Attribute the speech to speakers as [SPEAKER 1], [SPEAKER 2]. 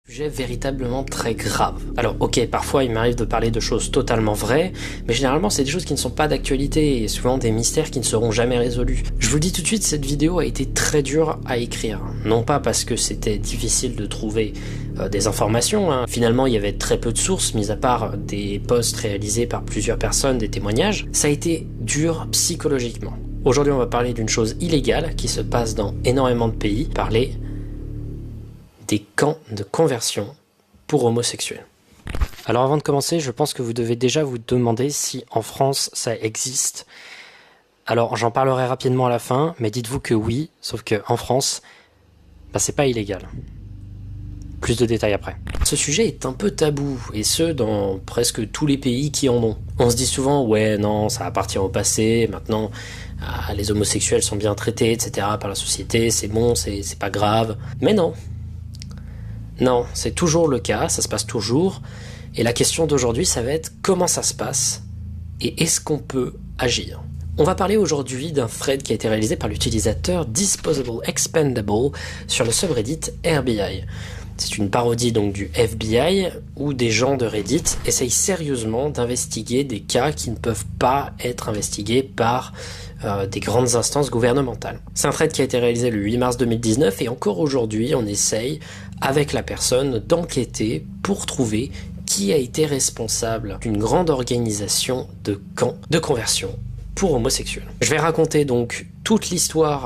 [SPEAKER 1] Sujet véritablement très grave. Alors ok, parfois il m'arrive de parler de choses totalement vraies, mais généralement c'est des choses qui ne sont pas d'actualité et souvent des mystères qui ne seront jamais résolus. Je vous le dis tout de suite, cette vidéo a été très dure à écrire. Non pas parce que c'était difficile de trouver des informations, hein. Finalement il y avait très peu de sources, mis à part des posts réalisés par plusieurs personnes, des témoignages. Ça a été dur psychologiquement. Aujourd'hui on va parler d'une chose illégale qui se passe dans énormément de pays, parler des camps de conversion pour homosexuels. Alors avant de commencer, je pense que vous devez déjà vous demander si en France ça existe. Alors j'en parlerai rapidement à la fin, mais dites-vous que oui, sauf que en France, c'est pas illégal. Plus de détails après. Ce sujet est un peu tabou, et ce dans presque tous les pays qui en ont. On se dit souvent, ouais non, ça appartient au passé, maintenant les homosexuels sont bien traités, etc. par la société, c'est bon, c'est pas grave. Mais non. Non, c'est toujours le cas, ça se passe toujours, et la question d'aujourd'hui, ça va être comment ça se passe, et est-ce qu'on peut agir? On va parler aujourd'hui d'un thread qui a été réalisé par l'utilisateur Disposable Expendable sur le subreddit RBI. C'est une parodie donc du FBI, où des gens de Reddit essayent sérieusement d'investiguer des cas qui ne peuvent pas être investigués par des grandes instances gouvernementales. C'est un thread qui a été réalisé le 8 mars 2019 et encore aujourd'hui on essaye avec la personne d'enquêter pour trouver qui a été responsable d'une grande organisation de camps de conversion pour homosexuels. Je vais raconter donc toute l'histoire